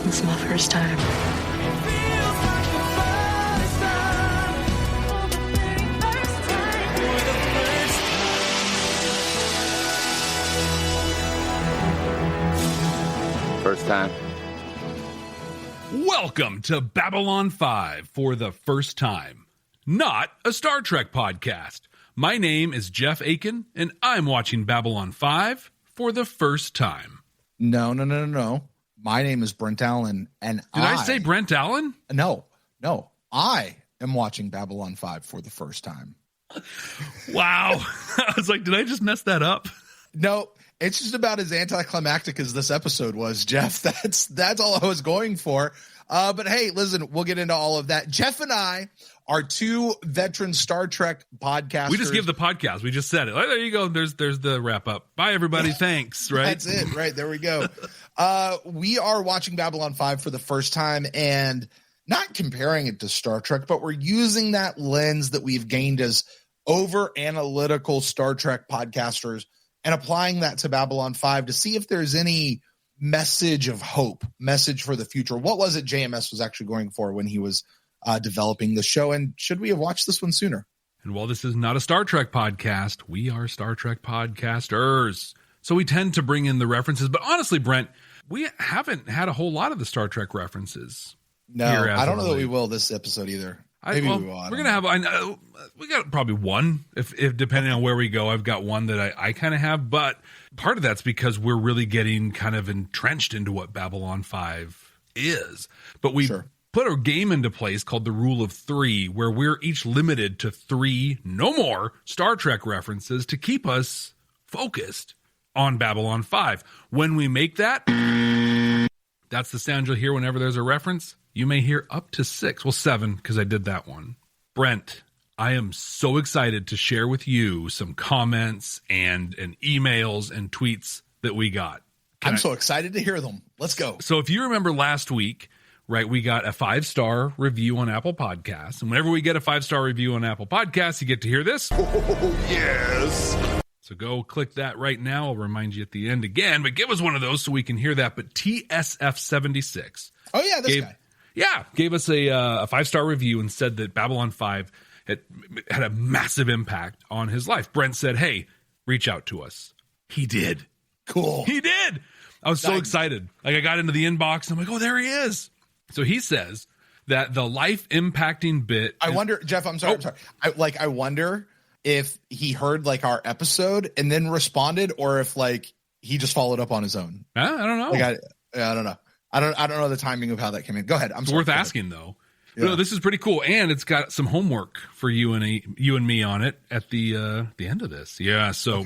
It's my first time. First time. Welcome to Babylon 5 for the first time. Not a Star Trek podcast. My name is Jeff Akin, and I'm watching Babylon 5 for the first time. No. My name is Brent Allen, and Did I say Brent Allen? No. I am watching Babylon 5 for the first time. Wow. I was like, did I just mess that up? No, it's just about as anticlimactic as this episode was, Jeff. That's all I was going for. But hey, listen, we'll get into all of that. Jeff and I are two veteran Star Trek podcasters. We just give the podcast. We just said it. Oh, there you go. There's the wrap up. Bye, everybody. Thanks. Right. That's it. Right. There we go. We are watching Babylon 5 for the first time and not comparing it to Star Trek, but we're using that lens that we've gained as over analytical Star Trek podcasters and applying that to Babylon 5 to see if there's any message of hope, message for the future. What was it JMS was actually going for when he was developing the show? And should we have watched this one sooner? And while this is not a Star Trek podcast, we are Star Trek podcasters. So we tend to bring in the references. But honestly, Brent, we haven't had a whole lot of the Star Trek references. No, I don't know that we will this episode either. Maybe we will. We're gonna have. I know we got probably one. If depending on where we go, I've got one that I kind of have. But part of that's because we're really getting kind of entrenched into what Babylon 5 is. But we put a game into place called the Rule of Three, where we're each limited to 3, no more Star Trek references to keep us focused on Babylon 5. When we make that, that's the sound you'll hear whenever there's a reference. You may hear up to 6. Well, 7, because I did that one. Brent, I am so excited to share with you some comments and emails and tweets that we got. I'm so excited to hear them. Let's go. So if you remember last week, right, we got a 5-star review on Apple Podcasts. And whenever we get a 5-star review on Apple Podcasts, you get to hear this. Oh, yes. So go click that right now. I'll remind you at the end again, but give us one of those so we can hear that. But TSF76. Oh, yeah, this guy. Yeah, gave us a 5-star review and said that Babylon 5 had a massive impact on his life. Brent said, hey, reach out to us. He did. Cool. He did. I was so excited. Like I got into the inbox and I'm like, oh, there he is. So he says that the life impacting bit. I wonder, Jeff, I'm sorry. I wonder if he heard like our episode and then responded or if like he just followed up on his own. I don't know. Like, I don't know. I don't know the timing of how that came in. Go ahead. It's worth asking though. Yeah. No, this is pretty cool, and it's got some homework for you and me on it at the end of this. Yeah. So,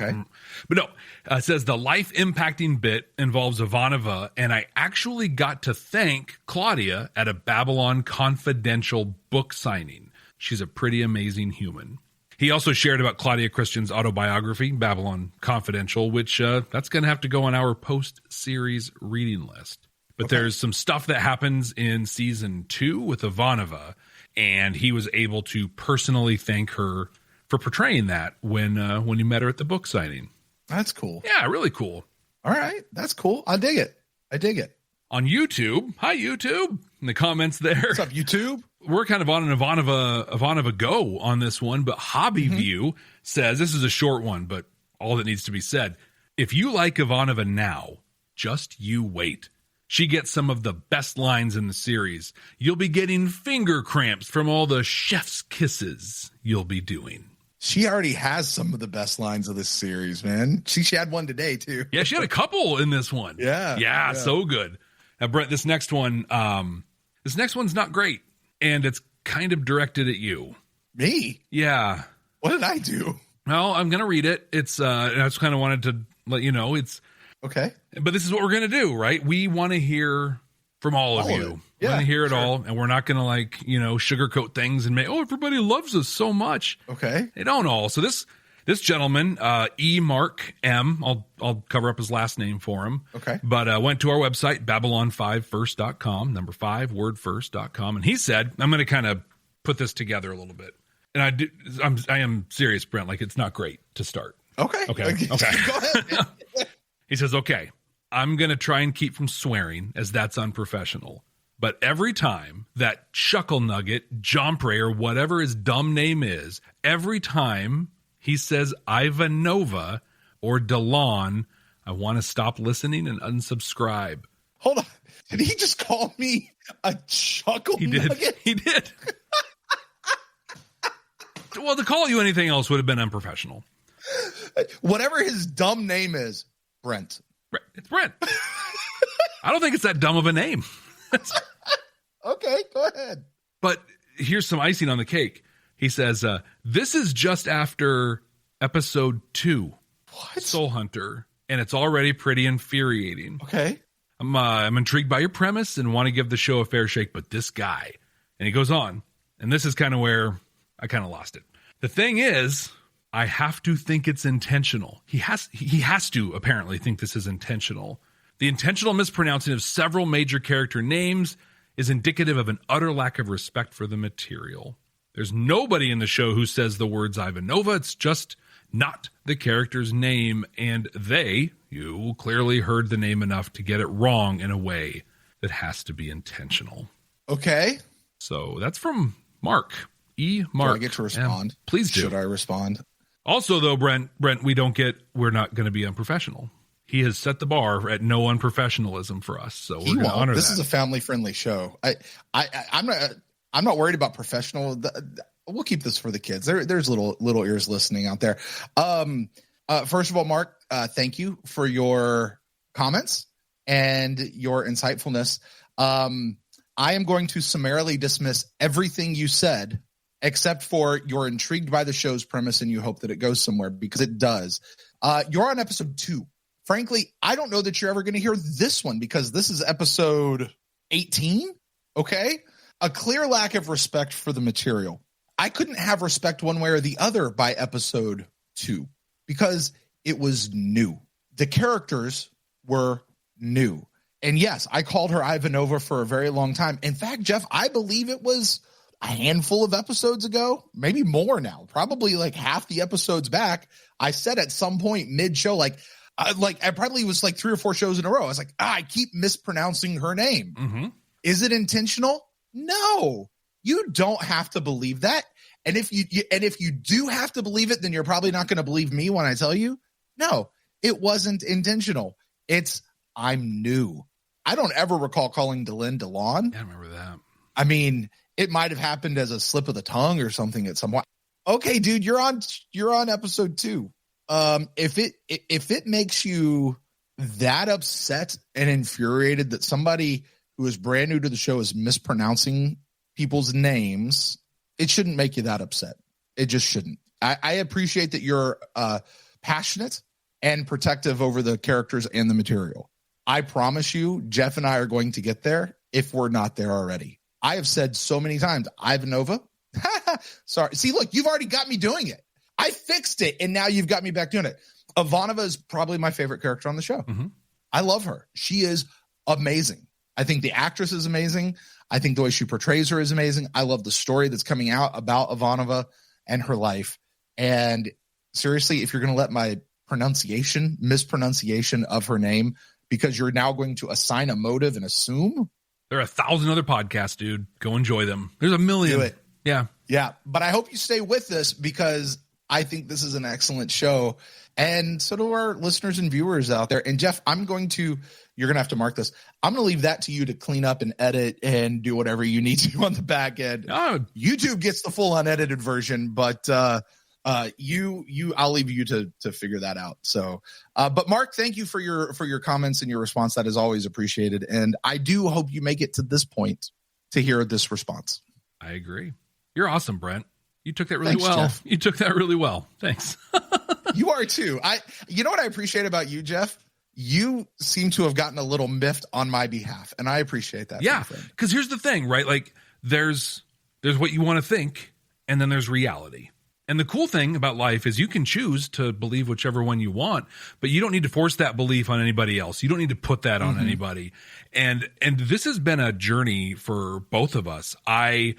but no, it says the life impacting bit involves Ivanova, and I actually got to thank Claudia at a Babylon Confidential book signing. She's a pretty amazing human. He also shared about Claudia Christian's autobiography, Babylon Confidential, which that's going to have to go on our post-series reading list. But there's some stuff that happens in season 2 with Ivanova, and he was able to personally thank her for portraying that when you met her at the book signing. That's cool. Yeah, really cool. All right, that's cool. I dig it. On YouTube, hi YouTube, in the comments there. What's up, YouTube? We're kind of on an Ivanova go on this one, but Hobby View says, this is a short one, but all that needs to be said. If you like Ivanova now, just you wait. She gets some of the best lines in the series. You'll be getting finger cramps from all the chef's kisses you'll be doing. She already has some of the best lines of this series, man. She had one today, too. Yeah, she had a couple in this one. Yeah, so good. Now, Brent, this next one's not great, and it's kind of directed at you. Me? Yeah. What did I do? Well, I'm going to read it. It's I just kind of wanted to let you know it's okay. But this is what we're going to do, right? We want to hear from all of you. We want to hear it all, and we're not going to sugarcoat things and make, everybody loves us so much. Okay. They don't all. So this gentleman, E. Mark M, I'll cover up his last name for him. Okay. But went to our website, babylon5first.com, number 5, word first.com, and he said, I'm going to kind of put this together a little bit. And I am serious, Brent, like it's not great to start. Okay. Okay. Go ahead. He says, okay, I'm going to try and keep from swearing, as that's unprofessional. But every time that Chuckle Nugget, Jompray, or whatever his dumb name is, every time he says Ivanova or Delon, I want to stop listening and unsubscribe. Hold on. Did he just call me a Chuckle Nugget? He did. Well, to call you anything else would have been unprofessional. Whatever his dumb name is, Brent. It's Brent. I don't think it's that dumb of a name. Okay, go ahead. But here's some icing on the cake. He says, this is just after episode 2. What? Soul Hunter. And it's already pretty infuriating. Okay. I'm intrigued by your premise and want to give the show a fair shake, but this guy. And he goes on. And this is kind of where I kind of lost it. The thing is, I have to think it's intentional. He has to apparently think this is intentional. The intentional mispronouncing of several major character names is indicative of an utter lack of respect for the material. There's nobody in the show who says the words Ivanova. It's just not the character's name, and you clearly heard the name enough to get it wrong in a way that has to be intentional. Okay. So that's from Mark. Mark. Do I get to respond? Please do. Should I respond? Also, though, Brent, we're not going to be unprofessional. He has set the bar at no unprofessionalism for us, so we're going to honor this that. Is a family-friendly show. I'm not worried about professional. We'll keep this for the kids. There's little ears listening out there. First of all, Mark, thank you for your comments and your insightfulness. I am going to summarily dismiss everything you said, except for you're intrigued by the show's premise and you hope that it goes somewhere, because it does. You're on episode 2. Frankly, I don't know that you're ever going to hear this one, because this is episode 18. Okay. A clear lack of respect for the material. I couldn't have respect one way or the other by episode 2 because it was new. The characters were new. And yes, I called her Ivanova for a very long time. In fact, Jeff, I believe it was a handful of episodes ago, maybe more now, probably like half the episodes back. I said at some point mid-show, I probably was like 3 or 4 shows in a row. I was like, I keep mispronouncing her name. Mm-hmm. Is it intentional? No, you don't have to believe that. And if you do have to believe it, then you're probably not going to believe me when I tell you, no, it wasn't intentional. I'm new. I don't ever recall calling Delon. I remember that. I mean, it might have happened as a slip of the tongue or something at some point. Okay, dude, you're on episode 2. If it makes you that upset and infuriated that somebody who is brand new to the show is mispronouncing people's names, it shouldn't make you that upset. It just shouldn't. I appreciate that you're passionate and protective over the characters and the material. I promise you, Jeff and I are going to get there if we're not there already. I have said so many times, Ivanova. Sorry. See, look, you've already got me doing it. I fixed it, and now you've got me back doing it. Ivanova is probably my favorite character on the show. Mm-hmm. I love her. She is amazing. I think the actress is amazing. I think the way she portrays her is amazing. I love the story that's coming out about Ivanova and her life. And seriously, if you're going to let my mispronunciation of her name, because you're now going to assign a motive and assume. There are 1,000 other podcasts, dude. Go enjoy them. There's a million. Do it. Yeah. Yeah. But I hope you stay with this, because I think this is an excellent show. And so do our listeners and viewers out there. And Jeff, you're going to have to mark this. I'm going to leave that to you to clean up and edit and do whatever you need to on the back end. YouTube gets the full unedited version, but I'll leave you to figure that out. So, but Mark, thank you for your comments and your response. That is always appreciated. And I do hope you make it to this point to hear this response. I agree. You're awesome, Brent. You took that really Thanks, well. Jeff. You took that really well. Thanks. You are too. You know what I appreciate about you, Jeff? You seem to have gotten a little miffed on my behalf, and I appreciate that. Yeah, because here's the thing, right? Like there's what you want to think, and then there's reality. And the cool thing about life is you can choose to believe whichever one you want, but you don't need to force that belief on anybody else. You don't need to put that on anybody. And this has been a journey for both of us. I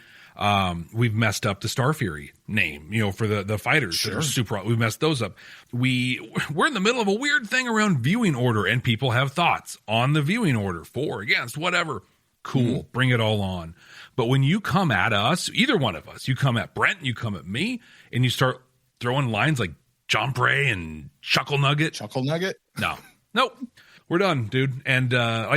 We've messed up the Star Fury name, for the fighters that are super. We've messed those up. We're in the middle of a weird thing around viewing order, and people have thoughts on the viewing order, for, against, whatever. Cool. Bring it all on. But when you come at us, either one of us, you come at Brent, you come at me, and you start throwing lines like Jumpray and Chuckle Nugget. No. Nope. We're done, dude. And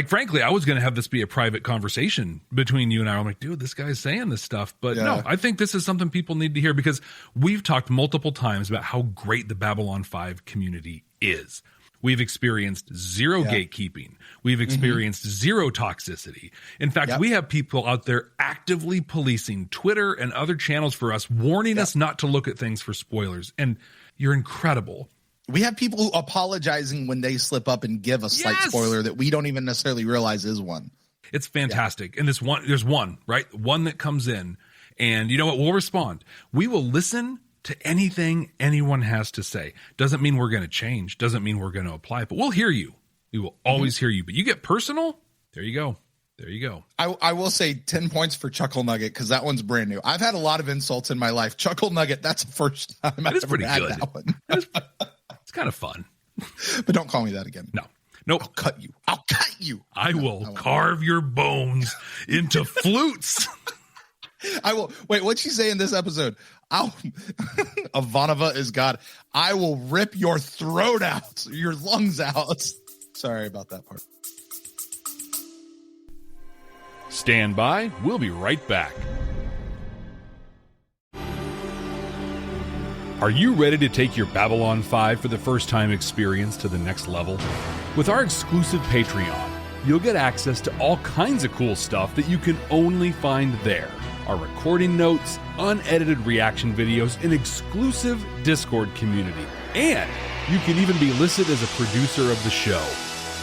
frankly, I was going to have this be a private conversation between you and I. I'm like, dude, this guy's saying this stuff. But no, I think this is something people need to hear, because we've talked multiple times about how great the Babylon 5 community is. We've experienced zero gatekeeping. We've experienced zero toxicity. In fact, we have people out there actively policing Twitter and other channels for us, warning us not to look at things for spoilers. And you're incredible. We have people apologizing when they slip up and give a slight spoiler that we don't even necessarily realize is one. It's fantastic. And there's one, right? One that comes in, and you know what? We'll respond. We will listen to anything anyone has to say. Doesn't mean we're going to change. Doesn't mean we're going to apply, but we'll hear you. We will always hear you. But you get personal, there you go. There you go. I will say 10 points for Chuckle Nugget, because that one's brand new. I've had a lot of insults in my life. Chuckle Nugget, that's the first time I've ever had that one. It's kind of fun. But don't call me that again. No. Nope. I'll cut you. I will carve your bones into flutes. I will. Wait, what'd she say in this episode? Ivanova is God. I will rip your throat out, your lungs out. Sorry about that part. Stand by. We'll be right back. Are you ready to take your Babylon 5 for the first time experience to the next level? With our exclusive Patreon, you'll get access to all kinds of cool stuff that you can only find there. Our recording notes, unedited reaction videos, an exclusive Discord community. And you can even be listed as a producer of the show.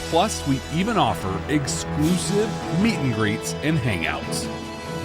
Plus, we even offer exclusive meet and greets and hangouts.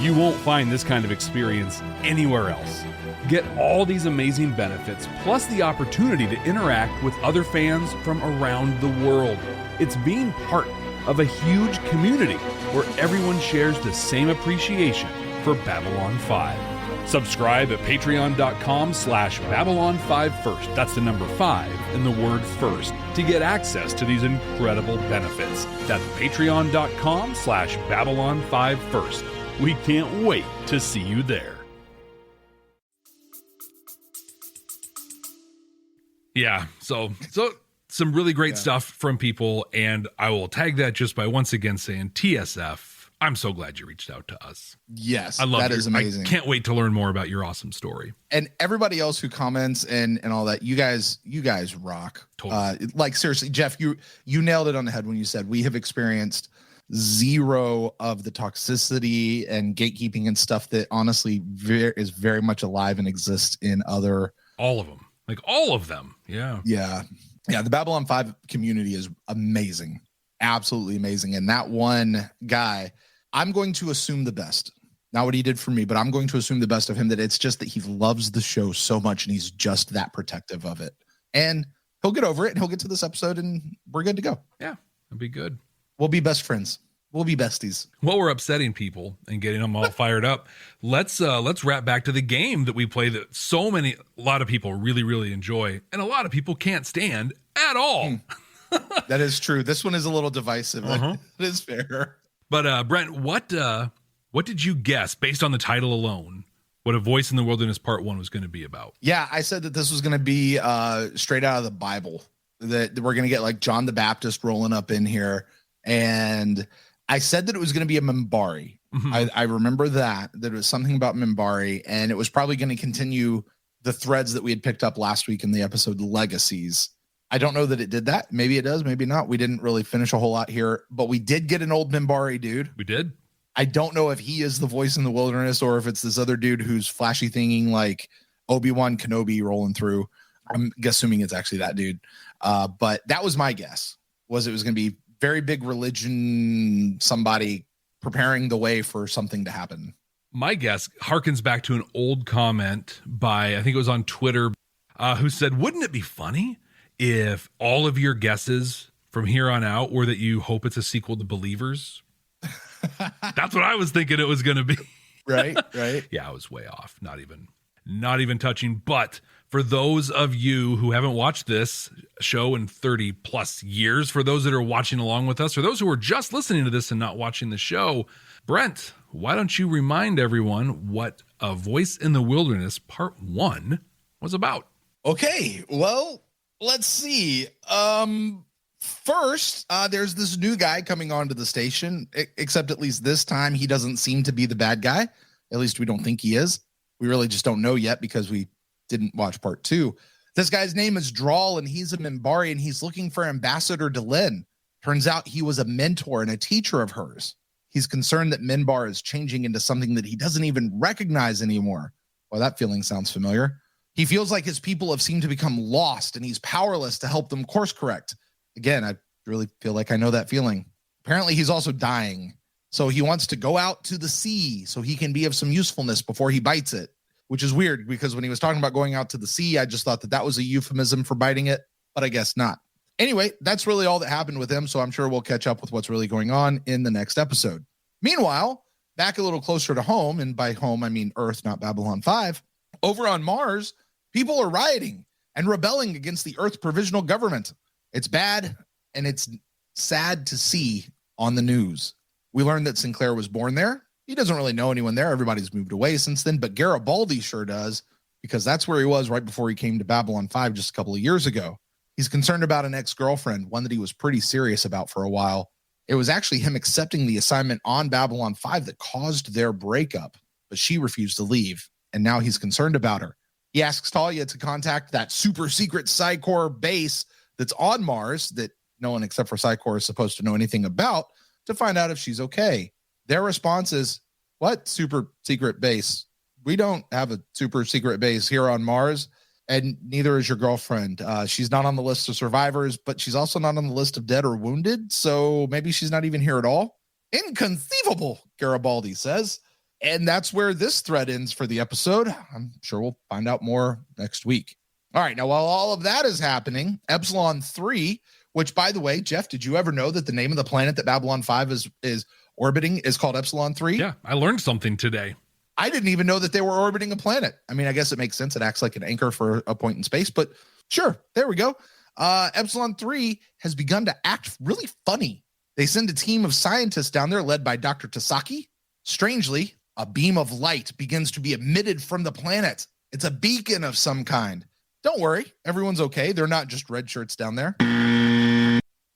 You won't find this kind of experience anywhere else. Get all these amazing benefits, plus the opportunity to interact with other fans from around the world. It's being part of a huge community where everyone shares the same appreciation for Babylon 5. Subscribe at patreon.com/Babylon5First. That's the number 5 and the word first to get access to these incredible benefits. That's patreon.com/Babylon5First. We can't wait to see you there. Yeah, so some really great stuff from people, and I will tag that just by once again saying, TSF, I'm so glad you reached out to us. Yes, I love that is amazing. I can't wait to learn more about your awesome story. And everybody else who comments and all that, you guys rock. Totally. Like seriously, Jeff, you nailed it on the head when you said we have experienced zero of the toxicity and gatekeeping and stuff that honestly is very much alive and exists in other. All of them. Like all of them. Yeah. Yeah. The Babylon 5 community is amazing. Absolutely amazing. And that one guy, I'm going to assume the best. Not what he did for me, but I'm going to assume the best of him, that it's just that he loves the show so much and he's just that protective of it. And he'll get over it and he'll get to this episode and we're good to go. Yeah, it'll be good. We'll be best friends. We'll be besties. While we're upsetting people and getting them all fired up, let's wrap back to the game that we play that a lot of people really, really enjoy and a lot of people can't stand at all. That is true. This one is a little divisive. That is fair. But Brent, what did you guess based on the title alone what A Voice in the Wilderness Part 1 was going to be about? Yeah, I said that this was going to be straight out of the Bible, that we're going to get like John the Baptist rolling up in here. And I said that it was going to be a Minbari. I remember that it was something about Minbari, and it was probably going to continue the threads that we had picked up last week in the episode Legacies. I don't know that it did that. Maybe it does, maybe not. We didn't really finish a whole lot here, but we did get an old Minbari dude. We did. I don't know if he is the voice in the wilderness or if it's this other dude who's flashy thinging like Obi-Wan Kenobi rolling through. I'm assuming it's actually that dude. But that was my guess, was it was going to be very big religion, somebody preparing the way for something to happen. My guess harkens back to an old comment by, I think it was on Twitter, who said, wouldn't it be funny if all of your guesses from here on out were that you hope it's a sequel to Believers? That's what I was thinking it was going to be. Right. Yeah, I was way off. Not even touching. But for those of you who haven't watched this show in 30 plus years, for those that are watching along with us, or those who are just listening to this and not watching the show, Brent, why don't you remind everyone what A Voice in the Wilderness Part 1 was about? Okay, well, let's see. First, there's this new guy coming onto the station, except at least this time he doesn't seem to be the bad guy. At least we don't think he is. We really just don't know yet because we didn't watch part 2. This guy's name is Drawl, and he's a Minbari, and he's looking for Ambassador Delenn. Turns out he was a mentor and a teacher of hers. He's concerned that Minbar is changing into something that he doesn't even recognize anymore. Well, that feeling sounds familiar. He feels like his people have seemed to become lost, and he's powerless to help them course correct. Again, I really feel like I know that feeling. Apparently, he's also dying. So he wants to go out to the sea so he can be of some usefulness before he bites it, which is weird because when he was talking about going out to the sea, I just thought that was a euphemism for biting it, but I guess not. Anyway, that's really all that happened with him, so I'm sure we'll catch up with what's really going on in the next episode. Meanwhile, back a little closer to home, and by home, I mean Earth, not Babylon 5, over on Mars, people are rioting and rebelling against the Earth Provisional Government. It's bad, and it's sad to see on the news. We learned that Sinclair was born there. He doesn't really know anyone there. Everybody's moved away since then, but Garibaldi sure does, because that's where he was right before he came to Babylon 5 just a couple of years ago. He's concerned about an ex-girlfriend, one that he was pretty serious about for a while. It was actually him accepting the assignment on Babylon 5 that caused their breakup, but she refused to leave, and now he's concerned about her. He asks Talia to contact that super secret Psycor base that's on Mars that no one except for Psycor is supposed to know anything about to find out if she's okay. Their response is, what super secret base? We don't have a super secret base here on Mars, and neither is your girlfriend. She's not on the list of survivors, but she's also not on the list of dead or wounded, so maybe she's not even here at all. Inconceivable, Garibaldi says. And that's where this thread ends for the episode. I'm sure we'll find out more next week. All right, now while all of that is happening, Epsilon 3, which, by the way, Jeff, did you ever know that the name of the planet that Babylon 5 is orbiting is called Epsilon 3? Yeah, I learned something today. I didn't even know that they were orbiting a planet. I mean, I guess it makes sense. It acts like an anchor for a point in space, but sure, there we go. Epsilon 3 has begun to act really funny. They send a team of scientists down there led by Dr. Tasaki. Strangely, a beam of light begins to be emitted from the planet. It's a beacon of some kind. Don't worry, everyone's okay. They're not just red shirts down there.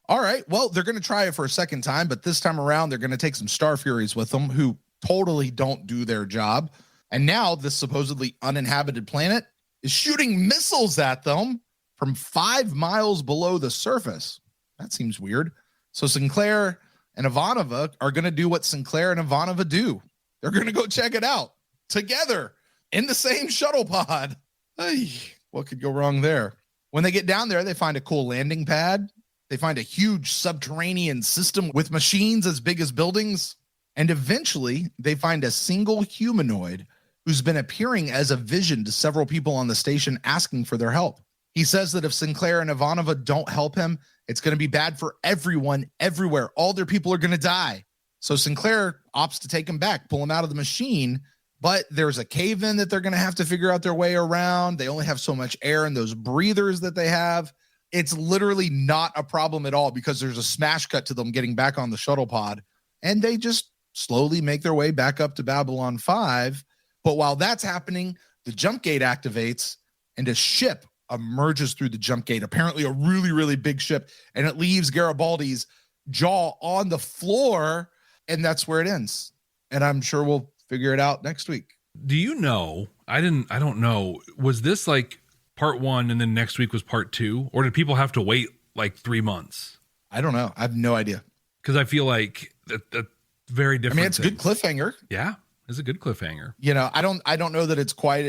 All right, well, they're going to try it for a second time, but this time around, they're going to take some Star Furies with them who totally don't do their job. And now this supposedly uninhabited planet is shooting missiles at them from 5 miles below the surface. That seems weird. So Sinclair and Ivanova are going to do what Sinclair and Ivanova do. They're going to go check it out together in the same shuttle pod. Ay, what could go wrong there? When they get down there, they find a cool landing pad. They find a huge subterranean system with machines as big as buildings. And eventually, they find a single humanoid who's been appearing as a vision to several people on the station asking for their help. He says that if Sinclair and Ivanova don't help him, it's going to be bad for everyone, everywhere. All their people are going to die. So Sinclair opts to take him back, pull him out of the machine, but there's a cave-in that they're going to have to figure out their way around. They only have so much air in those breathers that they have. It's literally not a problem at all because there's a smash cut to them getting back on the shuttle pod, and they just slowly make their way back up to Babylon 5. But while that's happening, the jumpgate activates and a ship emerges through the jumpgate, apparently a really, really big ship, and it leaves Garibaldi's jaw on the floor, and that's where it ends. And I'm sure we'll figure it out next week. Do you know, I don't know, was this like part 1 and then next week was part 2, or did people have to wait like 3 months? I don't know. I have no idea. Because I feel like that very different. I mean, it's a good cliffhanger. Yeah, it's a good cliffhanger. You know, I don't know that it's quite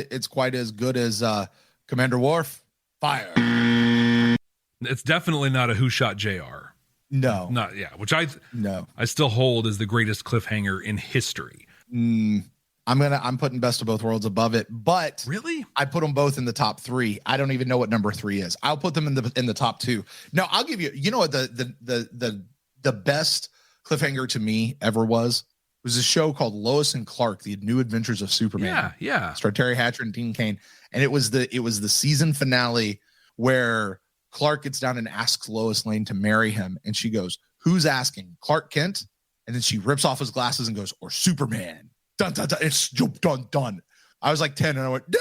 as good as Commander Worf. Fire. It's definitely not a Who Shot JR. No. Not which I still hold as the greatest cliffhanger in history. I'm putting Best of Both Worlds above it, but really, I put them both in the top 3. I don't even know what number 3 is. I'll put them in the top 2. No, I'll give you. You know what the best cliffhanger to me ever was? was a show called Lois and Clark: The New Adventures of Superman. Yeah. Starred Terry Hatcher and Dean Cain, and it was the season finale where Clark gets down and asks Lois Lane to marry him, and she goes, "Who's asking? Clark Kent?" And then she rips off his glasses and goes, "Or Superman." Dun dun dun. It's done. I was like 10, and I went, "Duh!"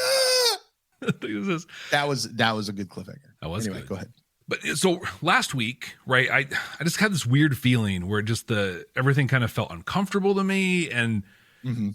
That was a good cliffhanger. That was anyway. Good. Go ahead. But so last week, right? I just had this weird feeling where just everything kind of felt uncomfortable to me, and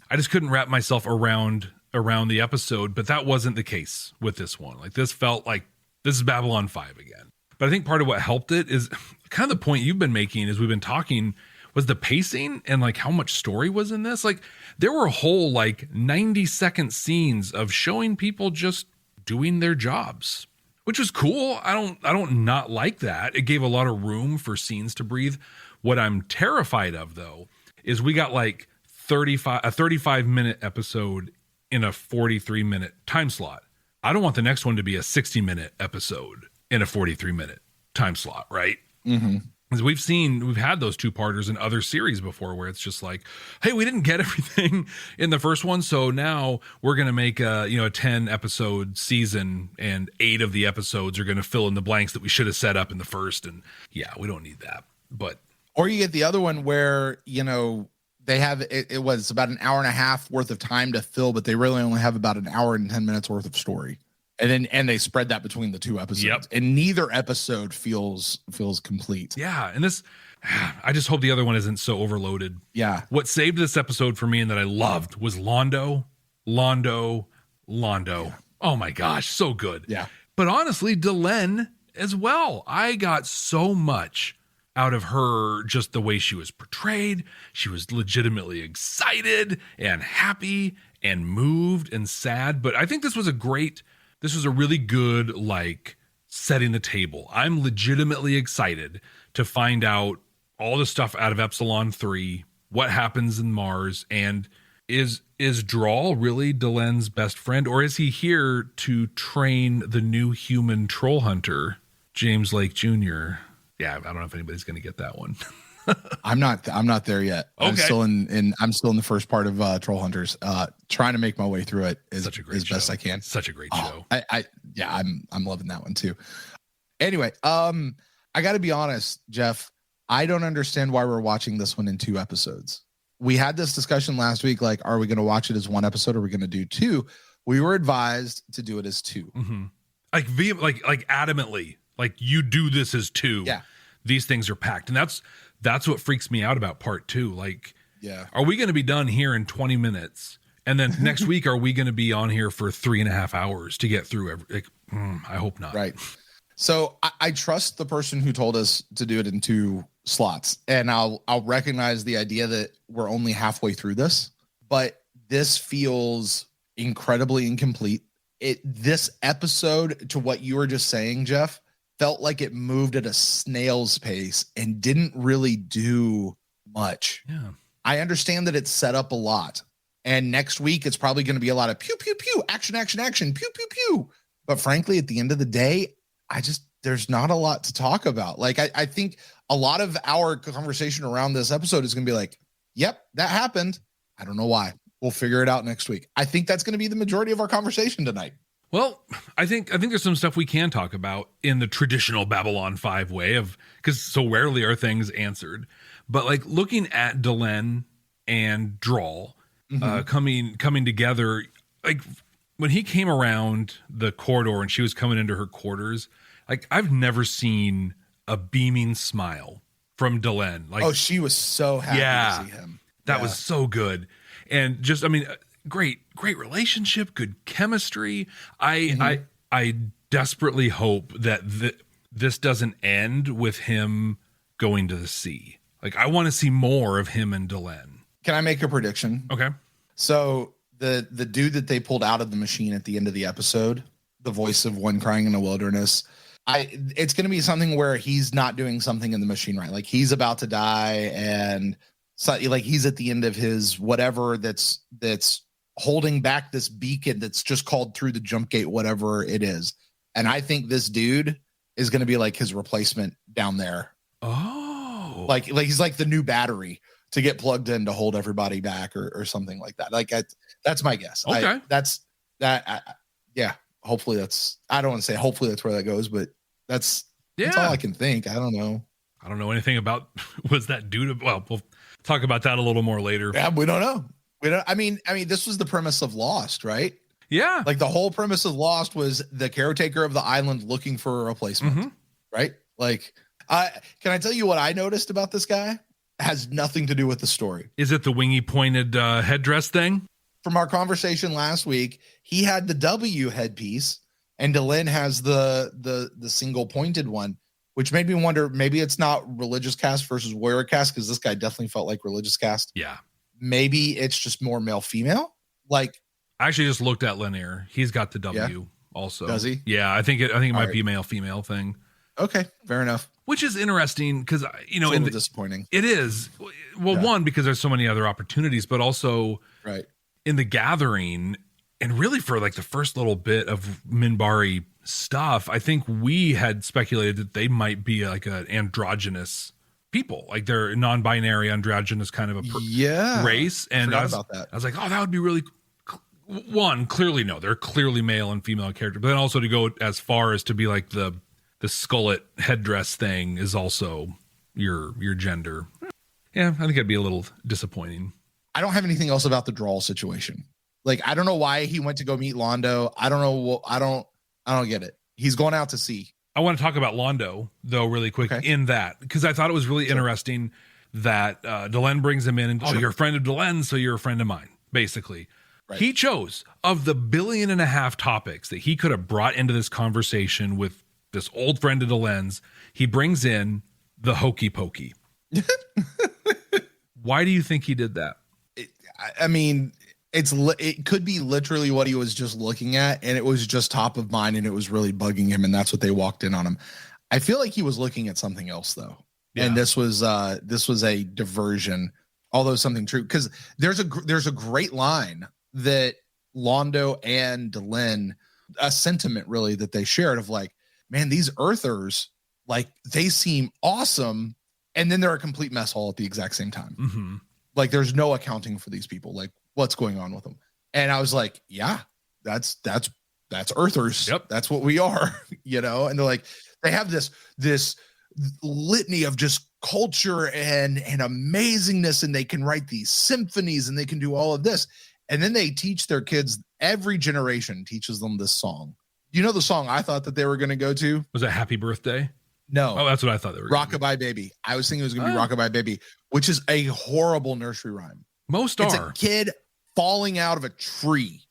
I just couldn't wrap myself around the episode. But that wasn't the case with this one. Like, this felt like this is Babylon 5 again. But I think part of what helped it is kind of the point you've been making as we've been talking was the pacing and like how much story was in this. Like, there were whole like 90-second scenes of showing people just doing their jobs, which was cool. I don't not like that. It gave a lot of room for scenes to breathe. What I'm terrified of, though, is we got like a 35-minute episode in a 43-minute time slot. I don't want the next one to be a 60-minute episode in a 43-minute time slot, right? Because we've had those two-parters in other series before where it's just like, hey, we didn't get everything in the first one, so now we're going to make a 10-episode season, and 8 of the episodes are going to fill in the blanks that we should have set up in the first. And yeah, we don't need that. But or you get the other one where they have it was about an hour and a half worth of time to fill, but they really only have about an hour and 10 minutes worth of story. And they spread that between the two episodes. Yep. And neither episode feels complete. Yeah. And this, I just hope the other one isn't so overloaded. Yeah. What saved this episode for me and that I loved was Londo. Yeah. Oh my gosh. So good. Yeah. But honestly, Delenn as well. I got so much out of her, just the way she was portrayed. She was legitimately excited and happy and moved and sad. But I think this was a really good, like, setting the table. I'm legitimately excited to find out all the stuff out of Epsilon 3, what happens in Mars, and is Drawl really Delenn's best friend, or is he here to train the new human troll hunter, James Lake Jr.? Yeah, I don't know if anybody's going to get that one. I'm not there yet. Okay. I'm still in the first part of Troll Hunters, trying to make my way through it as best I can. Such a great show. I'm loving that one too. Anyway, I got to be honest, Jeff, I don't understand why we're watching this one in 2 episodes. We had this discussion last week, like, are we going to watch it as 1 episode or are we going to do 2? We were advised to do it as 2. Mm-hmm. Like adamantly, like, you do this as 2. Yeah. These things are packed. And that's what freaks me out about part 2. Like, yeah, are we going to be done here in 20 minutes? And then next week, are we going to be on here for 3.5 hours to get through I hope not. Right. So I trust the person who told us to do it in 2 slots, and I'll recognize the idea that we're only halfway through this, but this feels incredibly incomplete. This episode, to what you were just saying, Jeff, felt like it moved at a snail's pace and didn't really do much. Yeah. I understand that it's set up a lot, and next week it's probably going to be a lot of pew, pew, pew, action, action, action, pew, pew, pew. But frankly, at the end of the day, there's not a lot to talk about. Like, I think a lot of our conversation around this episode is going to be like, yep, that happened. I don't know why. We'll figure it out next week. I think that's going to be the majority of our conversation tonight. Well, I think there's some stuff we can talk about in the traditional Babylon 5 way because so rarely are things answered. But like looking at Delenn and Drawl coming together, like when he came around the corridor and she was coming into her quarters, like I've never seen a beaming smile from Delenn. Like, she was so happy to see him. That was so good. And just, great relationship, good chemistry. I desperately hope that this doesn't end with him going to the sea. Like, I want to see more of him and Delenn. Can I make a prediction? Okay. So the dude that they pulled out of the machine at the end of the episode, the voice of one crying in the wilderness, it's going to be something where he's not doing something in the machine right. Like, he's about to die, and so, like, he's at the end of his whatever that's holding back this beacon that's just called through the jumpgate, whatever it is. And I think this dude is going to be like his replacement down there. Oh, like he's like the new battery to get plugged in to hold everybody back or something like that. Like that's my guess. Okay. Yeah. Hopefully I don't want to say hopefully that's where that goes, but that's all I can think. I don't know. I don't know anything about was that due to, well, we'll talk about that a little more later. Yeah, we don't know. I mean, this was the premise of Lost, right? Yeah. Like the whole premise of Lost was the caretaker of the island looking for a replacement, right? Like, can I tell you what I noticed about this guy? Has nothing to do with the story. Is it the wingy pointed headdress thing? From our conversation last week, he had the W headpiece and Delenn has the single pointed one, which made me wonder, maybe it's not religious caste versus warrior caste, because this guy definitely felt like religious caste. Yeah. Maybe it's just more male female. Like, I actually just looked at Linear. He's got the W also. Does he? Yeah, I think it might be a male female thing. Okay, fair enough. Which is interesting because It's a little disappointing. It is. Well, one, because there's so many other opportunities, but also in the gathering, and really for like the first little bit of Minbari stuff, I think we had speculated that they might be like an androgynous people, like they're non-binary androgynous kind of a race. And I was like, oh, that would be really one, clearly no, they're clearly male and female character, but then also to go as far as to be like the skullet headdress thing is also your gender. Yeah, I think it'd be a little disappointing. I don't have anything else about the drawl situation. Like, I don't know why he went to go meet Londo. I don't know. I don't get it. He's going out to sea. I want to talk about Londo though, really quick in that, because I thought it was really interesting that Delenn brings him in and, you're a friend of Delenn, so you're a friend of mine, basically. Right. He chose of the 1.5 billion topics that he could have brought into this conversation with this old friend of Delenn's, he brings in the hokey pokey. Why do you think he did that? I mean, it could be literally what he was just looking at, and it was just top of mind, and it was really bugging him, and that's what they walked in on him. I feel like he was looking at something else though, and this was a diversion, although something true, because there's a great line that Londo and Delenn, a sentiment really that they shared of like, man, these Earthers, like, they seem awesome, and then they're a complete mess hole at the exact same time. Like, there's no accounting for these people. Like, what's going on with them? And I was like, yeah, that's Earthers. Yep. That's what we are, you know? And they're like, they have this litany of just culture and amazingness, and they can write these symphonies and they can do all of this. And then they teach their kids, every generation teaches them this song. You know the song I thought that they were going to go to? Was it Happy Birthday? No. Oh, that's what I thought they were. Rockabye Baby. I was thinking it was going to be Rockabye Baby, which is a horrible nursery rhyme. Most It's are. a kid falling out of a tree.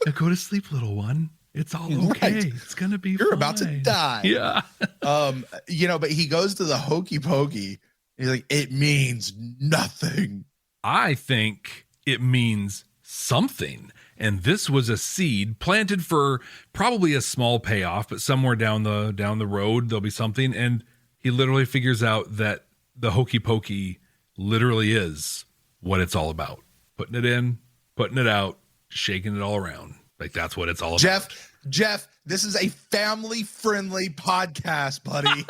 Now go to sleep, little one. It's all okay. Right. It's going to be You're fine. about to die. Yeah. But he goes to the hokey pokey. He's like, it means nothing. I think it means something. And this was a seed planted for probably a small payoff, but somewhere down the road, there'll be something. And he literally figures out that the hokey pokey literally is what it's all about. Putting it in, putting it out, shaking it all around. Like, that's what it's all about. Jeff, this is a family-friendly podcast, buddy.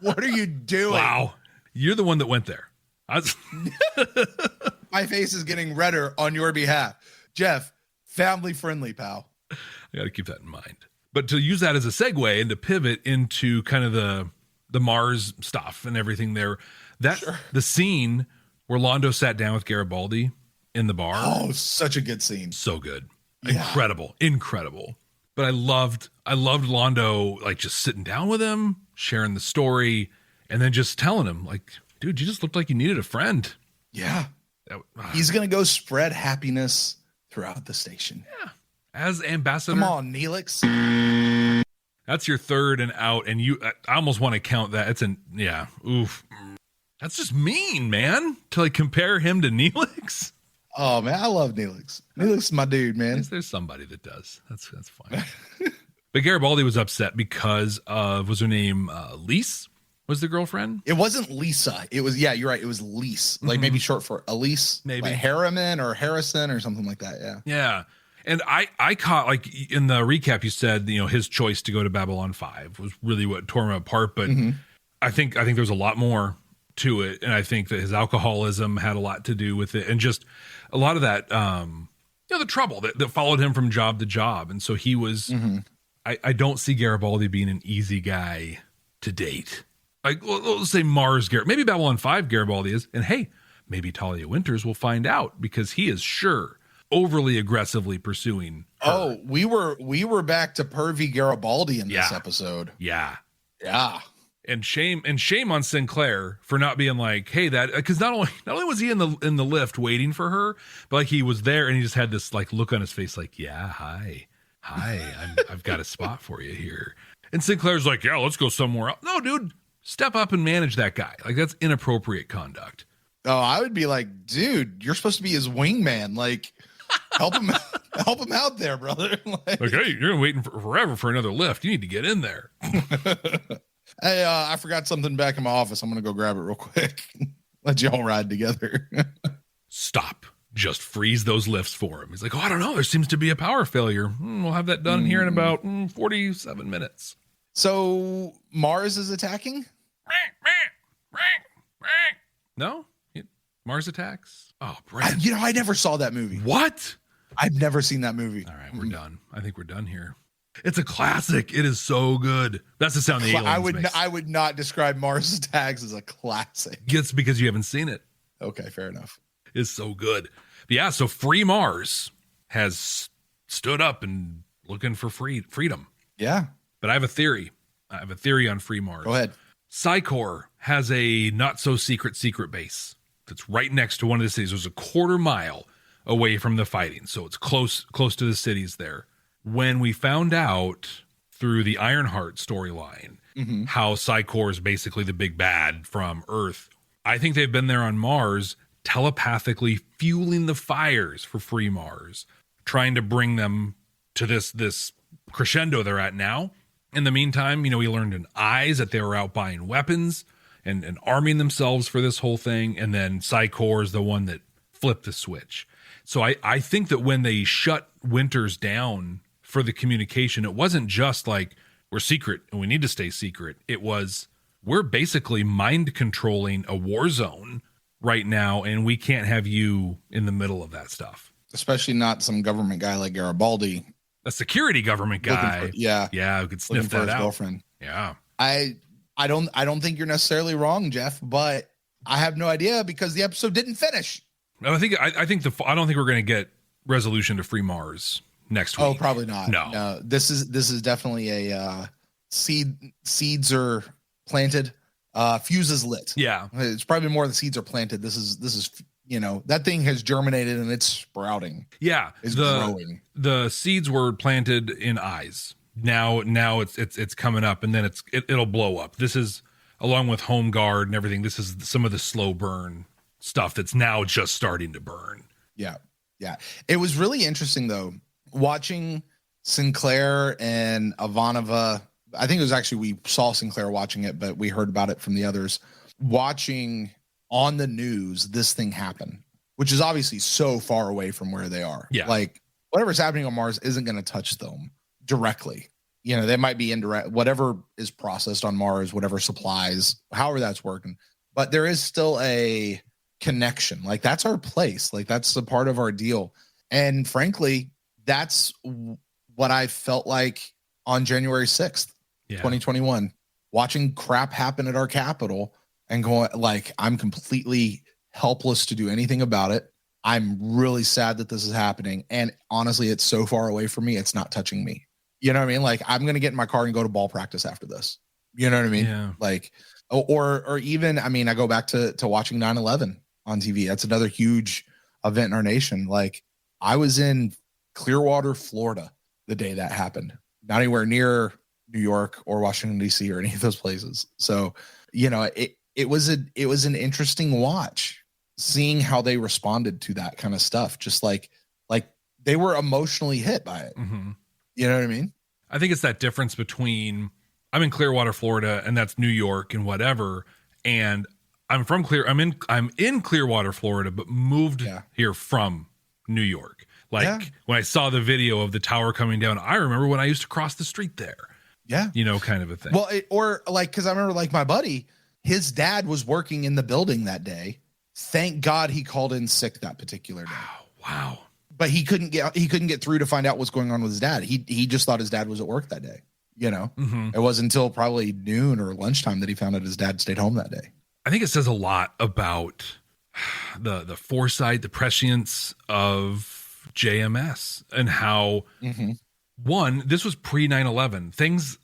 What are you doing? Wow. You're the one that went there. My face is getting redder on your behalf. Jeff, family-friendly, pal. I got to keep that in mind. But to use that as a segue and to pivot into kind of the Mars stuff and everything there, the scene where Londo sat down with Garibaldi in the bar. Oh, such a good scene. So good. Yeah. Incredible. But I loved Londo, like, just sitting down with him, sharing the story, and then just telling him, like, dude, you just looked like you needed a friend. Yeah. He's going to go spread happiness throughout the station. Yeah. As ambassador. Come on, Neelix. That's your third and out. And I almost want to count that. Oof. That's just mean, man. To like compare him to Neelix. Oh man, I love Neelix. Neelix is my dude, man. There's somebody that does. That's fine. But Garibaldi was upset because of, was her name Lise? Was the girlfriend? It wasn't Lisa. It was, you're right. It was Lise. Like maybe short for Elise. Maybe. Like Harriman or Harrison or something like that. Yeah. Yeah. And I caught, like, in the recap, you said, his choice to go to Babylon 5 was really what tore him apart. But I think there's a lot more to it. And I think that his alcoholism had a lot to do with it. And just a lot of that, the trouble that followed him from job to job. And so he was, I don't see Garibaldi being an easy guy to date. Like, let's say Mars Garibaldi, maybe Babylon 5 Garibaldi is. And hey, maybe Talia Winters will find out, because he is sure overly aggressively pursuing her. Oh, we were back to pervy Garibaldi in this episode. Yeah. And shame on Sinclair for not being like, hey, that, because not only was he in the lift waiting for her, but like he was there and he just had this like look on his face, like, yeah, hi, I've got a spot for you here. And Sinclair's like, yeah, let's go somewhere else. No, dude, step up and manage that guy. Like, that's inappropriate conduct. Oh, I would be like, dude, you're supposed to be his wingman. Like, help him out there, brother. Like, hey, you're waiting forever for another lift. You need to get in there. Hey, I forgot something back in my office. I'm going to go grab it real quick. Let y'all ride together. Stop. Just freeze those lifts for him. He's like, oh, I don't know. There seems to be a power failure. We'll have that done here in about 47 minutes. So Mars is attacking? No? Mars attacks? Oh, Brent. I never saw that movie. What? I've never seen that movie. All right, we're done. I think we're done here. It's a classic. It is so good. That's the sound the aliens makes. I would not describe Mars Attacks as a classic. It's because you haven't seen it. Okay, fair enough. It's so good. But yeah, so Free Mars has stood up and looking for freedom. Yeah. But I have a theory. On Free Mars. Go ahead. Psycor has a not so secret base that's right next to one of the cities. It was a quarter mile away from the fighting. So it's close to the cities there. When we found out through the Ironheart storyline how Psycor is basically the big bad from Earth, I think they've been there on Mars telepathically fueling the fires for Free Mars, trying to bring them to this crescendo they're at now. In the meantime, we learned in Eyes that they were out buying weapons and arming themselves for this whole thing. And then Psycor is the one that flipped the switch. So I think that when they shut Winters down for the communication, it wasn't just like, we're secret and we need to stay secret. It was, we're basically mind controlling a war zone right now, and we can't have you in the middle of that stuff. Especially not some government guy like Garibaldi. A security government guy. Who could sniff that out. Girlfriend. Yeah. I don't think you're necessarily wrong, Jeff, but I have no idea because the episode didn't finish. I don't think we're going to get resolution to Free Mars next week. Oh, probably not. No. This is definitely a seeds are planted, fuse is lit. Yeah. It's probably more the seeds are planted. This is that thing has germinated and it's sprouting. Yeah. It's growing. The seeds were planted in Eyes. Now it's coming up, and then it'll blow up. This is, along with Home Guard and everything, this is some of the slow burn stuff that's now just starting to burn. Yeah. It was really interesting though, watching Sinclair and Ivanova. I think it was actually, we saw Sinclair watching it, but we heard about it from the others. Watching on the news this thing happen, which is obviously so far away from where they are. Yeah. Like whatever's happening on Mars isn't going to touch them directly. They might be indirect, whatever is processed on Mars, whatever supplies, however that's working. But there is still a connection. Like that's our place. Like that's a part of our deal. And frankly, that's what I felt like on January 6th, 2021, watching crap happen at our Capitol and going like, I'm completely helpless to do anything about it. I'm really sad that this is happening. And honestly, it's so far away from me. It's not touching me. You know what I mean? Like I'm going to get in my car and go to ball practice after this. You know what I mean? Yeah. Like, or even, I go back to watching 9/11 on TV. That's another huge event in our nation. Like I was in Clearwater, Florida, the day that happened, not anywhere near New York or Washington, D.C. or any of those places. So, it was an interesting watch seeing how they responded to that kind of stuff. Just like they were emotionally hit by it. Mm-hmm. You know what I mean? I think it's that difference between, I'm in Clearwater, Florida, and that's New York and whatever. And I'm in Clearwater, Florida, but moved here from New York. Like when I saw the video of the tower coming down, I remember when I used to cross the street there. Yeah. Kind of a thing. Well, cause I remember like my buddy, his dad was working in the building that day. Thank God he called in sick that particular day. Wow. But he couldn't get through to find out what's going on with his dad. He just thought his dad was at work that day. It wasn't until probably noon or lunchtime that he found out his dad stayed home that day. I think it says a lot about the foresight, the prescience of JMS, and how one, this was pre 9/11. Things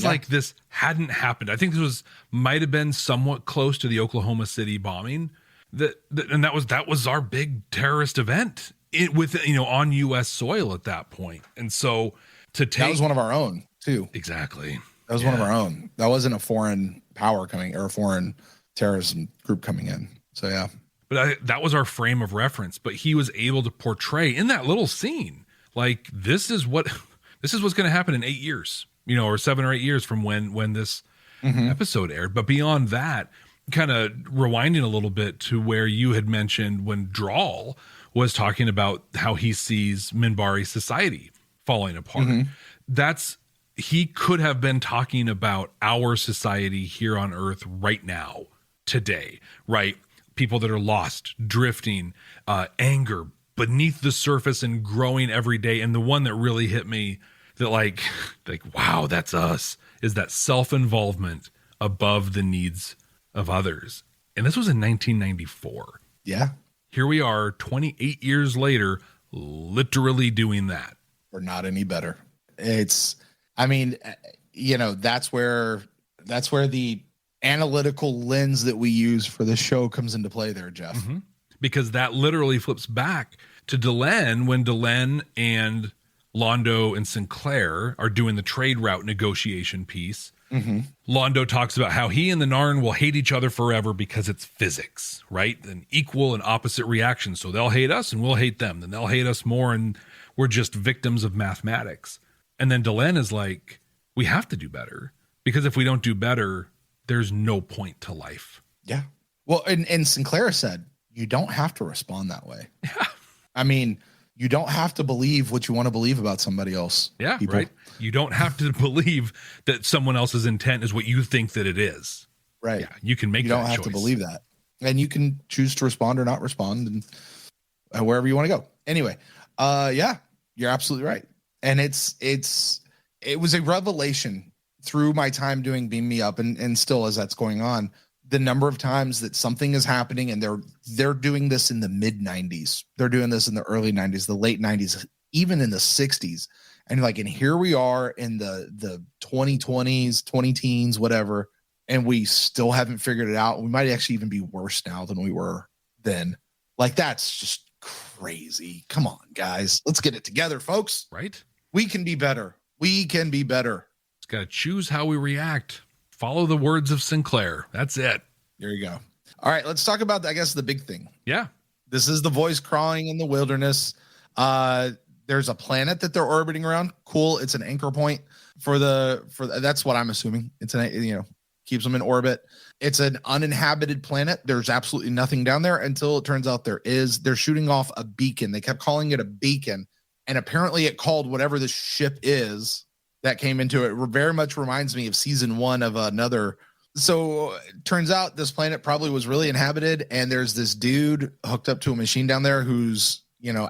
like this hadn't happened. I think this might have been somewhat close to the Oklahoma City bombing. And that was our big terrorist event on U.S. soil at that point. And so that was one of our own too. Exactly. That was one of our own. That wasn't a foreign power coming or a foreign terrorism group coming in. So yeah. But that was our frame of reference. But he was able to portray in that little scene, like, this is what's going to happen in 8 years, or 7 or 8 years from when this episode aired. But beyond that, kind of rewinding a little bit to where you had mentioned when Drawl was talking about how he sees Minbari society falling apart. He could have been talking about our society here on Earth right now, today, right? People that are lost, drifting, anger beneath the surface and growing every day. And the one that really hit me that like, wow, that's us, is that self-involvement above the needs of others. And this was in 1994. Yeah. Here we are 28 years later, literally doing that. We're not any better. That's where the analytical lens that we use for the show comes into play there, Jeff. Because that literally flips back to Delenn when Delenn and Londo and Sinclair are doing the trade route negotiation piece. Londo talks about how he and the Narn will hate each other forever because it's physics, right? An equal and opposite reaction. So they'll hate us and we'll hate them. Then they'll hate us more and we're just victims of mathematics. And then Delenn is like, we have to do better, because if we don't do better, there's no point to life. Yeah. Well, and Sinclair said, you don't have to respond that way. Yeah. I mean, you don't have to believe what you want to believe about somebody else. Yeah, people. Right. You don't have to believe that someone else's intent is what you think that it is. Right. Yeah, you can make that choice. You don't have to believe that. And you can choose to respond or not respond, and wherever you want to go. Anyway, yeah, you're absolutely right. And it was a revelation through my time doing Beam Me Up, and still as that's going on, the number of times that something is happening, and they're doing this in the mid 90s. They're doing this in the early 90s, the late 90s, even in the 60s. And here we are in the 2020s, 20 teens, whatever, and we still haven't figured it out. We might actually even be worse now than we were then. Like, that's just crazy. Come on, guys. Let's get it together, folks. Right? We can be better. We can be better. It's got to choose how we react. Follow the words of Sinclair. That's it. There you go. All right, let's talk about, I guess, the big thing. Yeah. This is the voice crawling in the wilderness. There's a planet that they're orbiting around. Cool. It's an anchor point for that's what I'm assuming. It's keeps them in orbit. It's an uninhabited planet. There's absolutely nothing down there until it turns out there is. They're shooting off a beacon. They kept calling it a beacon, and apparently it called whatever the ship is that came into it. Very much reminds me of season 1 of another. So it turns out this planet probably was really inhabited, and there's this dude hooked up to a machine down there who's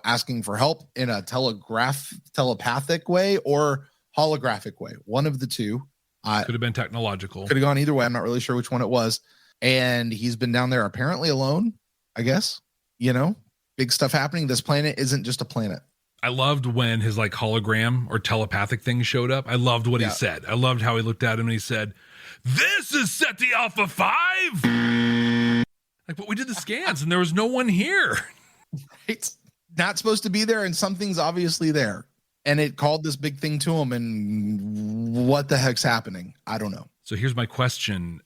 asking for help in a telepathic way or holographic way. One of the two. Could have been technological. Could have gone either way. I'm not really sure which one it was. And he's been down there apparently alone, I guess. Big stuff happening. This planet isn't just a planet. I loved when his hologram or telepathic thing showed up. I loved what he said. I loved how he looked at him and he said, "This is SETI Alpha 5." But we did the scans and there was no one here. It's not supposed to be there, and something's obviously there. And it called this big thing to him, and what the heck's happening? I don't know. So here's my question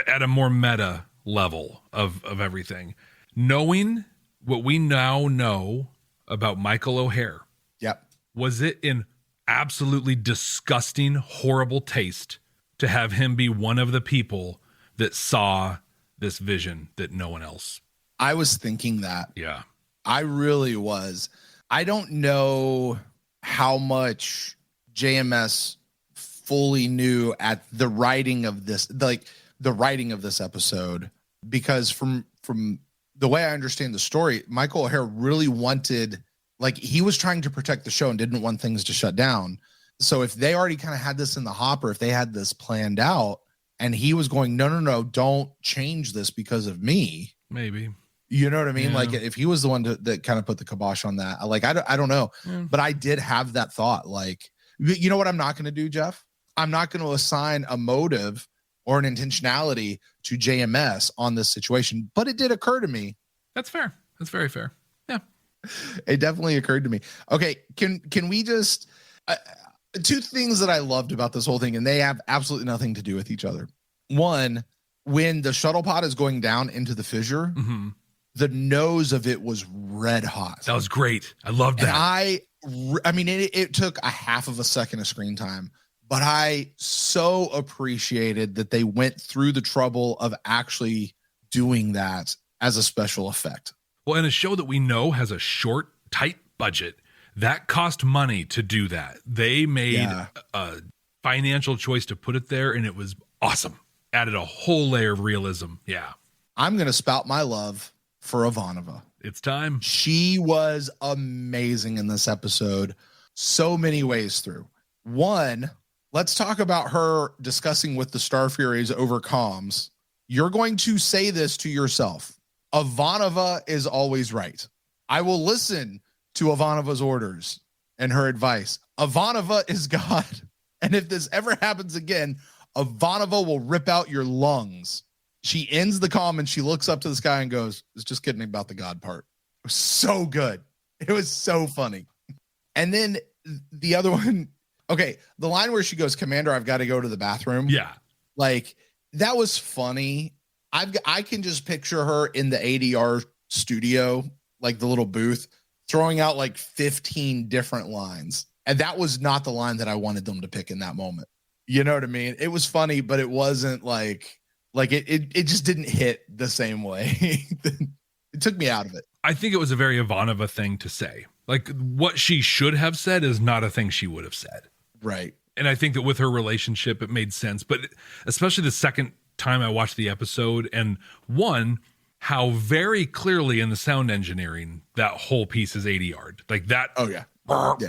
at a more meta level of everything. Knowing what we now know about Michael O'Hare. Yep. Was it in absolutely disgusting, horrible taste to have him be one of the people that saw this vision that no one else? I was thinking that. Yeah. I really was. I don't know how much JMS fully knew at the writing of this. the writing of this episode, because from the way I understand the story, Michael O'Hare really wanted, like, he was trying to protect the show and didn't want things to shut down. So if they already kind of had this in the hopper, if they had this planned out, and he was going, no, don't change this because of me. Maybe. You know what I mean? Yeah. Like, if he was the one that kind of put the kibosh on that, like, I don't know. Yeah. But I did have that thought. Like, you know what I'm not going to do, Jeff? I'm not going to assign a motive or an intentionality to JMS on this situation. But it did occur to me. That's fair. That's very fair. Yeah. It definitely occurred to me. Okay, can we just... two things that I loved about this whole thing, and they have absolutely nothing to do with each other. One, when the shuttle pod is going down into the fissure, the nose of it was red hot. That was great. I loved that. And I mean, it took a half of a second of screen time, but I so appreciated that they went through the trouble of actually doing that as a special effect. Well, in a show that we know has a short, tight budget, that cost money to do that. They made a financial choice to put it there, and it was awesome. Added a whole layer of realism. Yeah. I'm going to spout my love for Ivanova. It's time. She was amazing in this episode. So many ways through. One, let's talk about her discussing with the Star Furies over comms. You're going to say this to yourself. Ivanova is always right. I will listen to Ivanova's orders and her advice. Ivanova is God. And if this ever happens again, Ivanova will rip out your lungs. She ends the comm and she looks up to the sky and goes, "It's just kidding about the God part." It was so good. It was so funny. And then the other one, okay, the line where she goes, "Commander, I've got to go to the bathroom." Yeah. Like, that was funny. I can just picture her in the ADR studio, like the little booth, throwing out like 15 different lines. And that was not the line that I wanted them to pick in that moment. You know what I mean? It was funny, but it wasn't like it just didn't hit the same way. It took me out of it. I think it was a very Ivanova thing to say. Like, what she should have said is not a thing she would have said. Right. And I think that with her relationship, it made sense. But especially the second time I watched the episode, and one, how very clearly in the sound engineering that whole piece is 80 yard. Like that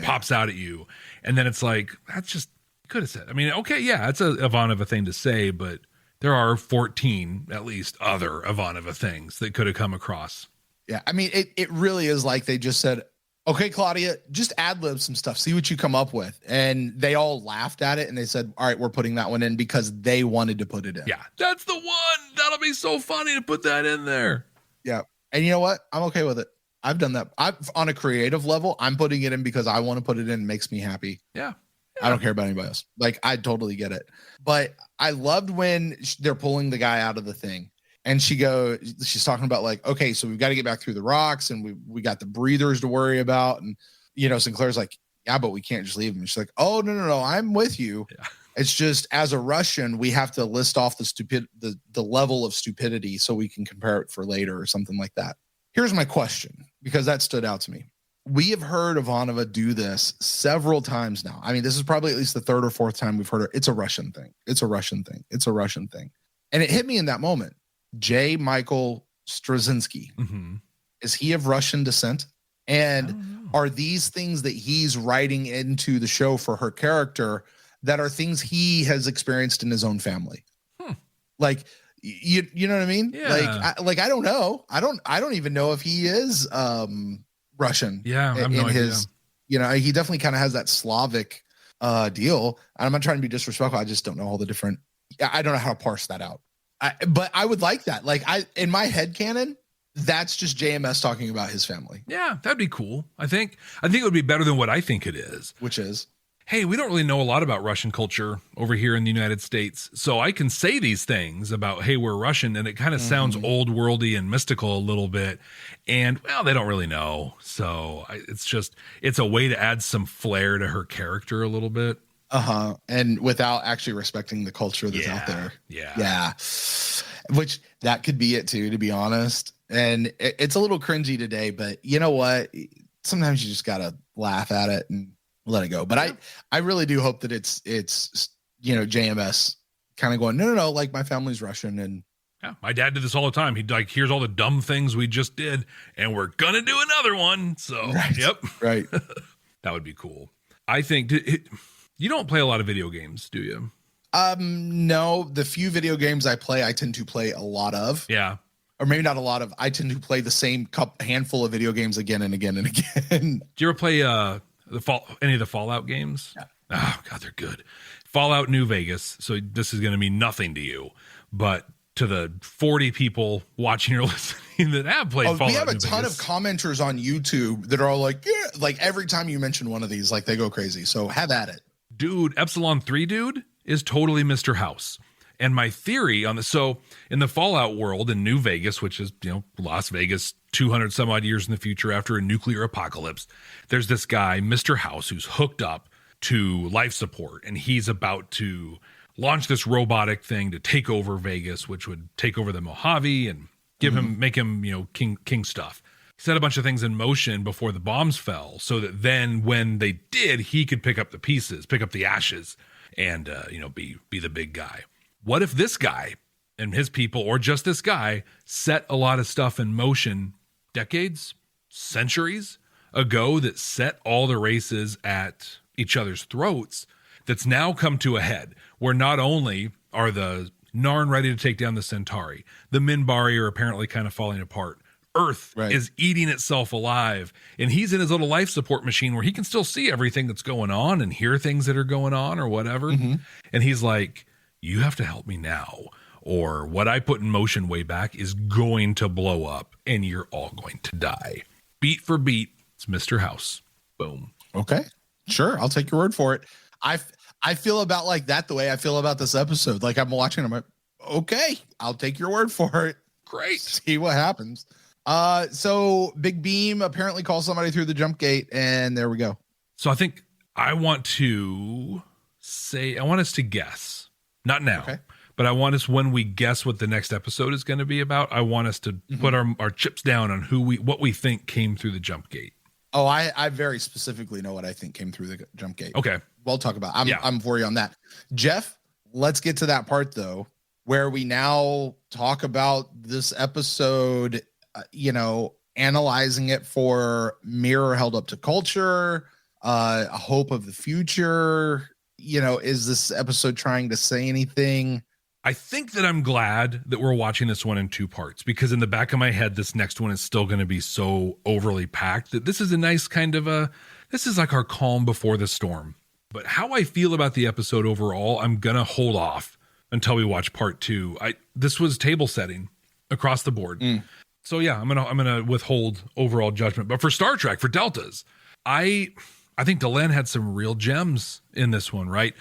pops out at you. And then it's like, that's just, could have said. I mean, okay, yeah, it's a Ivanova thing to say, but there are 14 at least other Ivanova things that could have come across. Yeah, I mean, it really is like they just said, "Okay, Claudia, just ad-lib some stuff, see what you come up with." And they all laughed at it and they said, "All right, we're putting that one in," because they wanted to put it in. Yeah, that's the one. That'll be so funny to put that in there. Yeah. And you know what? I'm okay with it. I've done that. On a creative level, I'm putting it in because I want to put it in. It makes me happy. Yeah. I don't care about anybody else. Like, I totally get it. But I loved when they're pulling the guy out of the thing. And she's talking about like, okay, so we've got to get back through the rocks and we got the breathers to worry about. And, you know, Sinclair's like, "Yeah, but we can't just leave them." She's like, "Oh, no, I'm with you." Yeah. It's just, as a Russian, we have to list off the level of stupidity so we can compare it for later or something like that. Here's my question, because that stood out to me. We have heard Ivanova do this several times now. I mean, this is probably at least the third or fourth time we've heard her. It's a Russian thing. It's a Russian thing. It's a Russian thing. And it hit me in that moment. J. Michael Straczynski. Mm-hmm. Is he of Russian descent? And are these things that he's writing into the show for her character that are things he has experienced in his own family? Like, you know what I mean? Yeah. I don't know. I don't even know if he is Russian. Yeah, I have no idea. You know, he definitely kind of has that Slavic deal. And I'm not trying to be disrespectful. I just don't know all the different. I don't know how to parse that out. But I would like that. Like, in my head canon, that's just JMS talking about his family. Yeah, that'd be cool. I think it would be better than what I think it is. Which is, hey, we don't really know a lot about Russian culture over here in the United States. So I can say these things about, hey, we're Russian, and it kind of sounds old worldy and mystical a little bit. And, well, they don't really know. So it's a way to add some flair to her character a little bit. And without actually respecting the culture that's out there. Yeah. Which that could be it too, to be honest. And it's a little cringy today, but you know what? Sometimes you just got to laugh at it and let it go. But I really do hope that it's, you know, JMS kind of going, no, like my family's Russian. And yeah, my dad did this all the time. He'd like, here's all the dumb things we just did, and we're gonna do another one. So, right, yep, right. That would be cool. I think you don't play a lot of video games, do you? No, the few video games I play, I tend to play a lot of. Yeah. Or maybe not a lot of. I tend to play the same handful of video games again and again and again. Do you ever play any of the Fallout games? Yeah. Oh God, they're good. Fallout New Vegas. So this is going to mean nothing to you, but to the 40 people watching or listening that have played Fallout, we have a New ton Vegas. of commenters on YouTube that are all like, yeah, like every time you mention one of these, like they go crazy. So have at it, dude. Epsilon 3 dude is totally Mr. House. And my theory on this, so in the Fallout world in New Vegas, which is, Las Vegas, 200 some odd years in the future after a nuclear apocalypse, there's this guy, Mr. House, who's hooked up to life support, and he's about to launch this robotic thing to take over Vegas, which would take over the Mojave and make him, king stuff. He set a bunch of things in motion before the bombs fell, so that then when they did, he could pick up the pieces, pick up the ashes, and be the big guy. What if this guy and his people, or just this guy, set a lot of stuff in motion decades, centuries ago that set all the races at each other's throats, that's now come to a head, where not only are the Narn ready to take down the Centauri, the Minbari are apparently kind of falling apart, Earth is eating itself alive, and he's in his little life support machine where he can still see everything that's going on and hear things that are going on or whatever. And he's like, you have to help me now, or what I put in motion way back is going to blow up and you're all going to die. Beat for beat, it's Mr. House. Boom. Okay, sure. I'll take your word for it. I feel about like that the way I feel about this episode. Like I'm watching, I'm like, okay, I'll take your word for it. Great. See what happens. So Big Beam apparently calls somebody through the jump gate, and there we go. So I think I want us to guess. Not now, but I want us, when we guess what the next episode is going to be about, I want us to put our chips down on what we think came through the jump gate. Oh, I very specifically know what I think came through the jump gate. Okay. We'll talk about it. I'm for you on that. Jeff, let's get to that part, though, where we now talk about this episode, analyzing it for mirror held up to culture, a hope of the future. Is this episode trying to say anything? I think that I'm glad that we're watching this one in two parts, because in the back of my head, this next one is still going to be so overly packed that this is a nice kind of this is like our calm before the storm. But how I feel about the episode overall, I'm going to hold off until we watch part two. This was table setting across the board. So yeah, I'm going to withhold overall judgment. But for Star Trek, for Deltas, I think Delenn had some real gems in this one, right?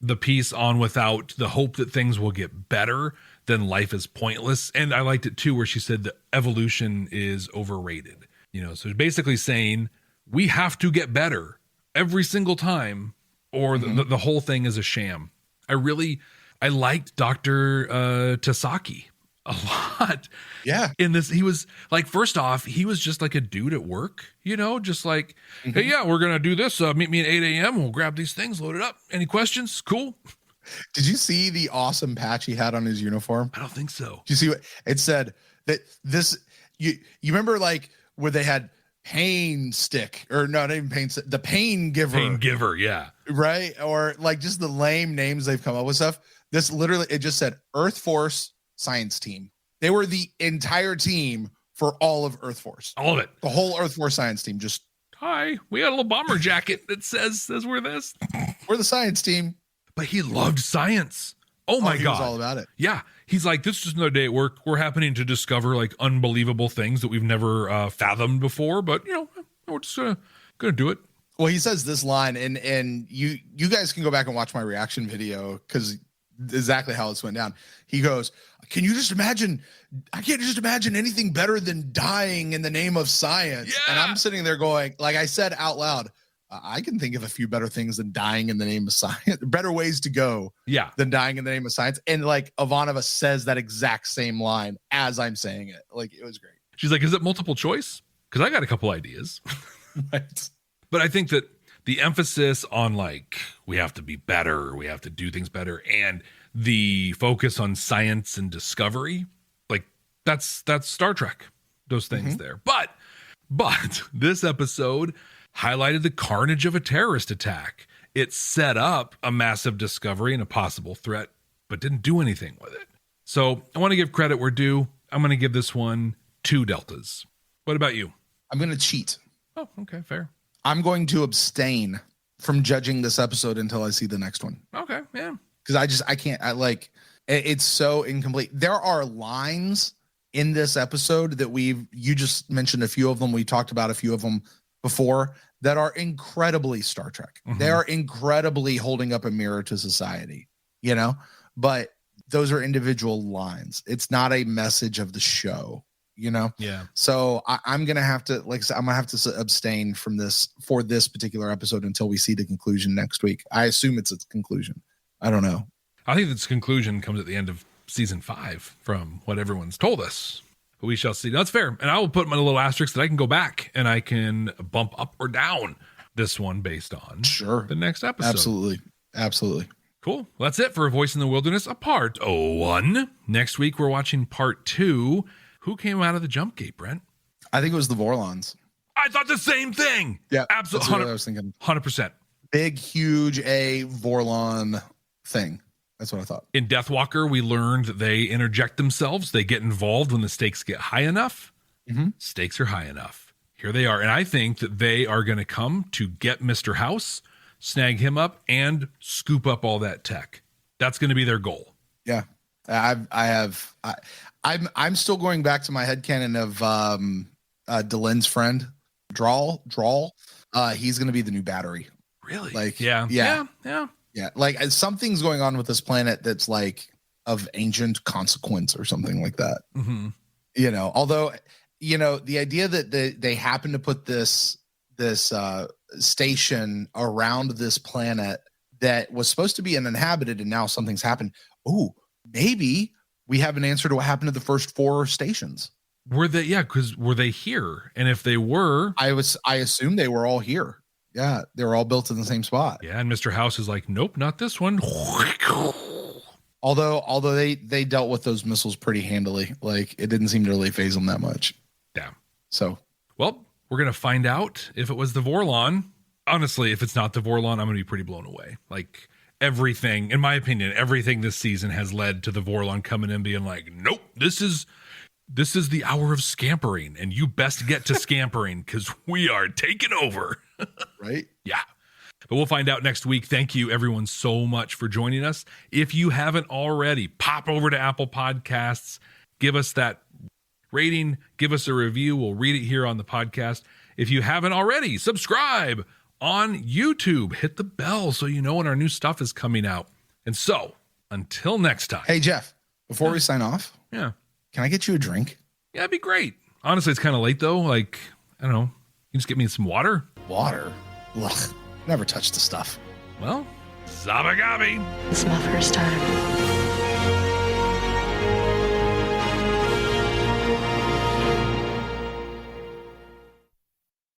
The piece on without the hope that things will get better, then life is pointless. And I liked it too, where she said that evolution is overrated. So basically saying we have to get better every single time, or the whole thing is a sham. I liked Dr. Tasaki a lot. Yeah. In this, he was like, first off, he was just like a dude at work, just like, hey, yeah, we're going to do this. Meet me at 8 a.m. We'll grab these things, load it up. Any questions? Cool. Did you see the awesome patch he had on his uniform? I don't think so. Did you see what it said? That this, you remember like where they had pain stick, or no, not even pain stick, the pain giver. Pain giver, yeah. Right? Or like just the lame names they've come up with stuff. This literally, it just said Earth Force Science Team. They were the entire team for all of Earth Force. All of it. The whole Earth Force Science Team. Just, hi, we got a little bomber jacket that says we're this. We're the science team. But he loved science. Oh my God. He was all about it. Yeah. He's like, this is just another day at work. We're happening to discover like unbelievable things that we've never fathomed before. But, we're just going to do it. Well, he says this line, and you guys can go back and watch my reaction video, because exactly how this went down. He goes, can you just imagine? I can't just imagine anything better than dying in the name of science. Yeah. And I'm sitting there going, like I said out loud, I can think of a few better things than dying in the name of science, better ways to go than dying in the name of science. And like Ivanova says that exact same line as I'm saying it. Like, it was great. She's like, is it multiple choice? Because I got a couple ideas. Right. But I think that the emphasis on like, we have to be better, we have to do things better, and the focus on science and discovery, like that's Star Trek, those things there. But this episode highlighted the carnage of a terrorist attack. It set up a massive discovery and a possible threat, but didn't do anything with it. So I want to give credit where due. I'm going to give this one 2 deltas. What about you? I'm going to cheat. Oh, okay, fair. I'm going to abstain from judging this episode until I see the next one. Okay, yeah. Because I can't, it's so incomplete. There are lines in this episode that you just mentioned a few of them. We talked about a few of them before that are incredibly Star Trek. They are incredibly holding up a mirror to society, but those are individual lines. It's not a message of the show, Yeah. So I'm going to have to, like I said, I'm going to have to abstain from this for this particular episode until we see the conclusion next week. I assume it's its conclusion. I don't know. I think its conclusion comes at the end of season 5 from what everyone's told us. But we shall see. That's fair. And I will put my little asterisk that I can go back and I can bump up or down this one based on the next episode. Absolutely. Cool. Well, that's it for A Voice in the Wilderness, a part 1. Next week, we're watching part 2. Who came out of the jump gate, Brent? I think it was the Vorlons. I thought the same thing. Yeah, absolutely. That's what I was thinking. 100%. Big, huge Vorlon thing. That's what I thought. In Deathwalker, we learned that they interject themselves. They get involved when the stakes get high enough. Stakes are high enough. Here they are. And I think that they are going to come to get Mr. House, snag him up, and scoop up all that tech. That's going to be their goal. Yeah. I'm still going back to my headcanon of Delenn's friend, Drawl. He's going to be the new Battery. Really? Yeah. Like something's going on with this planet that's like of ancient consequence or something like that. Although, the idea that they happen to put this station around this planet that was supposed to be uninhabited and now something's happened. Oh, maybe we have an answer to what happened to the first 4 stations. Were they? Yeah. Cause were they here? And if they were, I assume they were all here. Yeah, they were all built in the same spot. Yeah, and Mr. House is like, nope, not this one. Although they dealt with those missiles pretty handily. Like, it didn't seem to really phase them that much. Yeah. So, well, we're going to find out if it was the Vorlon. Honestly, if it's not the Vorlon, I'm going to be pretty blown away. Like, everything, in my opinion, everything this season has led to the Vorlon coming in being like, nope, this is the hour of scampering, and you best get to scampering because we are taking over. Right? Yeah. But we'll find out next week. Thank you, everyone, so much for joining us. If you haven't already, pop over to Apple Podcasts, give us that rating, give us a review. We'll read it here on the podcast. If you haven't already, subscribe on YouTube. Hit the bell so you know when our new stuff is coming out. And so, until next time. Hey, Jeff, before we sign off, can I get you a drink? Yeah, it'd be great. Honestly, it's kind of late, though. Like, I don't know. You just get me some water? Water? Ugh, never touch the stuff. Well, Zabagabi. It's my first time.